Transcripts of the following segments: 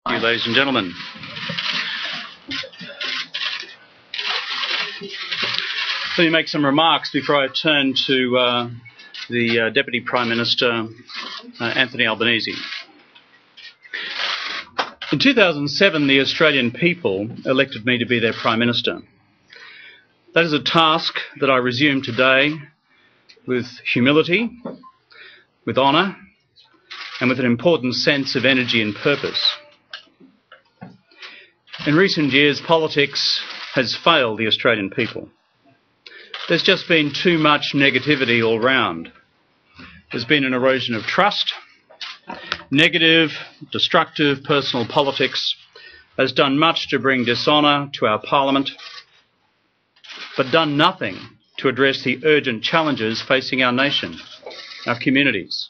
Thank you, ladies and gentlemen. Let me make some remarks before I turn to the Deputy Prime Minister, Anthony Albanese. In 2007, the Australian people elected me to be their Prime Minister. That is a task that I resume today with humility, with honour, and with an important sense of energy and purpose. In recent years, politics has failed the Australian people. There's just been too much negativity all round. There's been an erosion of trust. Negative, destructive personal politics has done much to bring dishonour to our Parliament, but done nothing to address the urgent challenges facing our nation, our communities,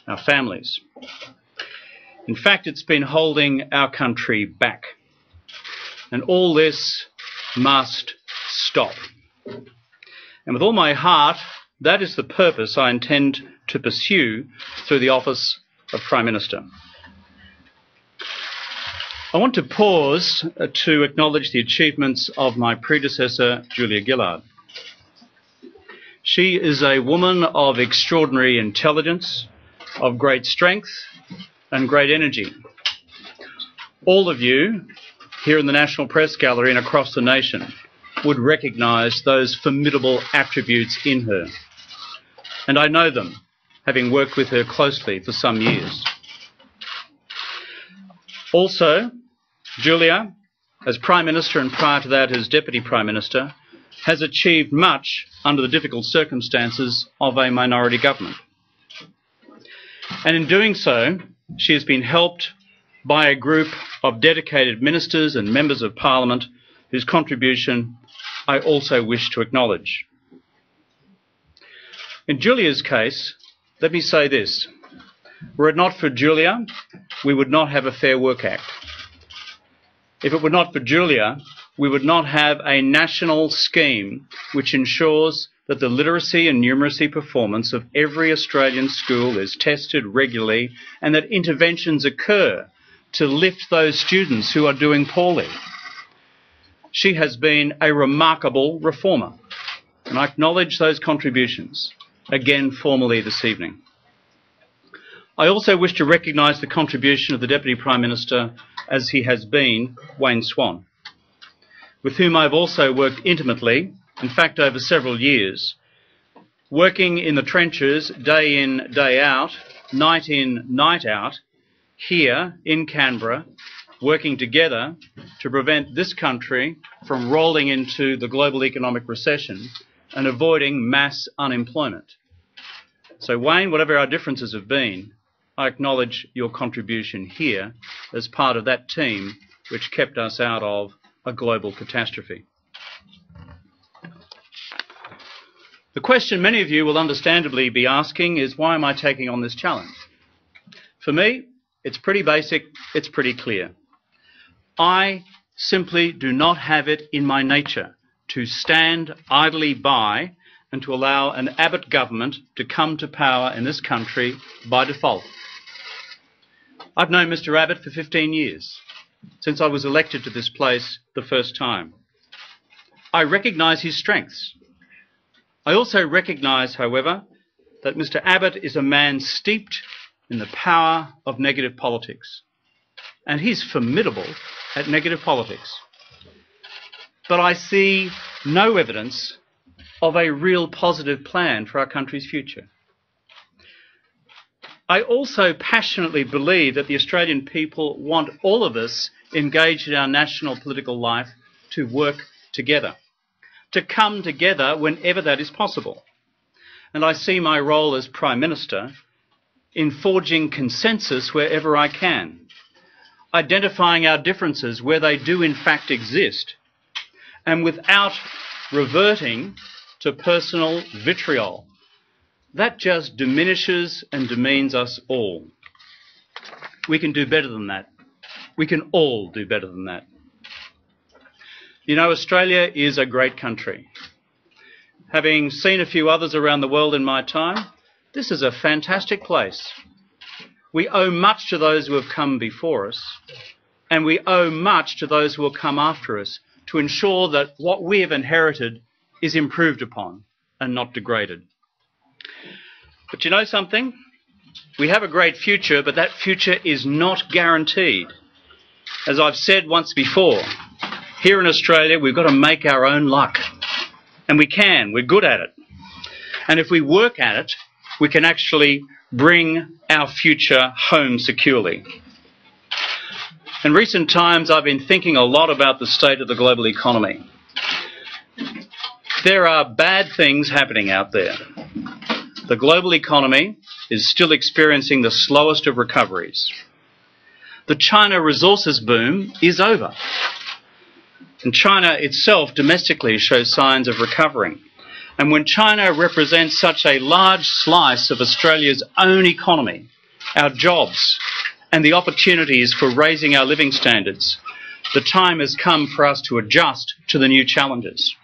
our families. In fact, it's been holding our country back. And all this must stop. And with all my heart, that is the purpose I intend to pursue through the office of Prime Minister. I want to pause to acknowledge the achievements of my predecessor, Julia Gillard. She is a woman of extraordinary intelligence, of great strength and great energy. All of you here in the National Press Gallery and across the nation would recognise those formidable attributes in her. And I know them, having worked with her closely for some years. Also, Julia, as Prime Minister and prior to that as Deputy Prime Minister, has achieved much under the difficult circumstances of a minority government. And in doing so, she has been helped by a group of dedicated ministers and members of Parliament whose contribution I also wish to acknowledge. In Julia's case, let me say this. Were it not for Julia, we would not have a Fair Work Act. If it were not for Julia, we would not have a national scheme which ensures that the literacy and numeracy performance of every Australian school is tested regularly and that interventions occur to lift those students who are doing poorly. She has been a remarkable reformer, and I acknowledge those contributions, again formally this evening. I also wish to recognise the contribution of the Deputy Prime Minister, as he has been, Wayne Swan, with whom I've also worked intimately, in fact over several years, working in the trenches day in, day out, night in, night out, here in Canberra, working together to prevent this country from rolling into the global economic recession and avoiding mass unemployment. So Wayne, whatever our differences have been, I acknowledge your contribution here as part of that team which kept us out of a global catastrophe. The question many of you will understandably be asking is, why am I taking on this challenge? For me, it's pretty basic, it's pretty clear. I simply do not have it in my nature to stand idly by and to allow an Abbott government to come to power in this country by default. I've known Mr. Abbott for 15 years, since I was elected to this place the first time. I recognise his strengths. I also recognise, however, that Mr. Abbott is a man steeped in the power of negative politics. And he's formidable at negative politics. But I see no evidence of a real positive plan for our country's future. I also passionately believe that the Australian people want all of us engaged in our national political life to work together, to come together whenever that is possible. And I see my role as Prime Minister in forging consensus wherever I can, identifying our differences where they do in fact exist, and without reverting to personal vitriol. That just diminishes and demeans us all. We can do better than that. We can all do better than that. You know, Australia is a great country. Having seen a few others around the world in my time, this is a fantastic place. We owe much to those who have come before us, and we owe much to those who will come after us to ensure that what we have inherited is improved upon and not degraded. But you know something? We have a great future, but that future is not guaranteed. As I've said once before, here in Australia we've got to make our own luck. And we can, we're good at it. And if we work at it, we can actually bring our future home securely. In recent times I've been thinking a lot about the state of the global economy. There are bad things happening out there. The global economy is still experiencing the slowest of recoveries. The China resources boom is over. And China itself domestically shows signs of recovering. And when China represents such a large slice of Australia's own economy, our jobs, and the opportunities for raising our living standards, the time has come for us to adjust to the new challenges.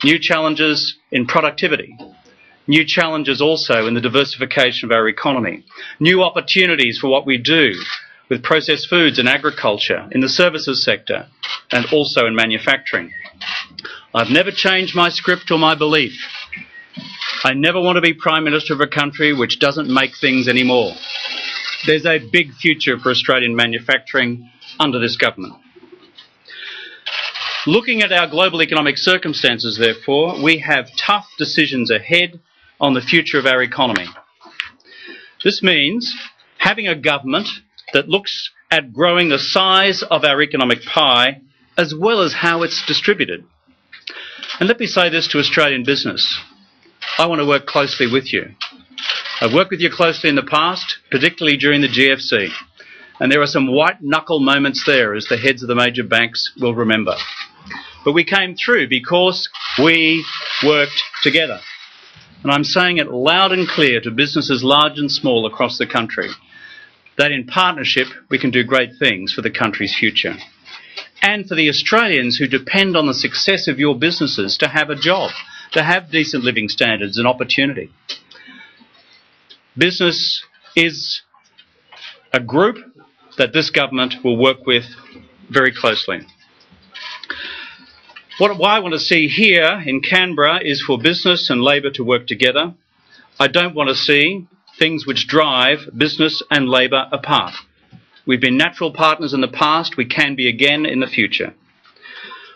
New challenges in productivity. New challenges also in the diversification of our economy. New opportunities for what we do with processed foods and agriculture, in the services sector, and also in manufacturing. I've never changed my script or my belief. I never want to be Prime Minister of a country which doesn't make things anymore. There's a big future for Australian manufacturing under this government. Looking at our global economic circumstances, therefore, we have tough decisions ahead on the future of our economy. This means having a government that looks at growing the size of our economic pie as well as how it's distributed. And let me say this to Australian business. I want to work closely with you. I've worked with you closely in the past, particularly during the GFC. And there are some white-knuckle moments there, as the heads of the major banks will remember. But we came through because we worked together. And I'm saying it loud and clear to businesses large and small across the country, that in partnership we can do great things for the country's future. And for the Australians who depend on the success of your businesses to have a job, to have decent living standards and opportunity. Business is a group that this government will work with very closely. What I want to see here in Canberra is for business and Labor to work together. I don't want to see things which drive business and Labor apart. We've been natural partners in the past, we can be again in the future.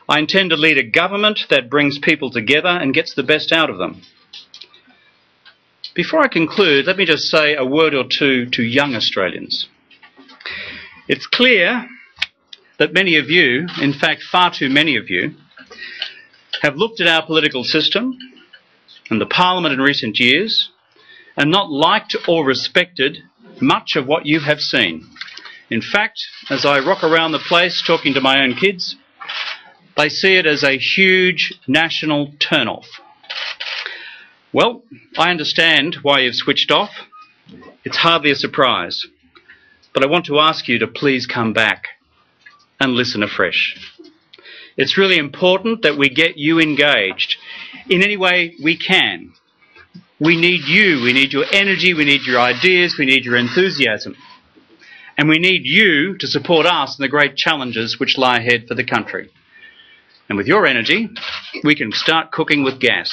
I intend to lead a government that brings people together and gets the best out of them. Before I conclude, let me just say a word or two to young Australians. It's clear that many of you, in fact far too many of you, have looked at our political system and the Parliament in recent years and not liked or respected much of what you have seen. In fact, as I rock around the place talking to my own kids, they see it as a huge national turn-off. Well, I understand why you've switched off. It's hardly a surprise. But I want to ask you to please come back and listen afresh. It's really important that we get you engaged in any way we can. We need you, we need your energy, we need your ideas, we need your enthusiasm. And we need you to support us in the great challenges which lie ahead for the country. And with your energy, we can start cooking with gas.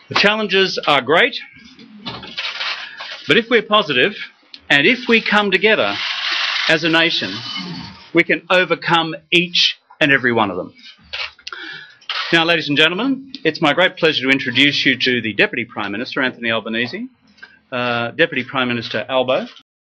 The challenges are great, but if we're positive and if we come together as a nation, we can overcome each and every one of them. Now, ladies and gentlemen, it's my great pleasure to introduce you to the Deputy Prime Minister, Anthony Albanese, Deputy Prime Minister Albo,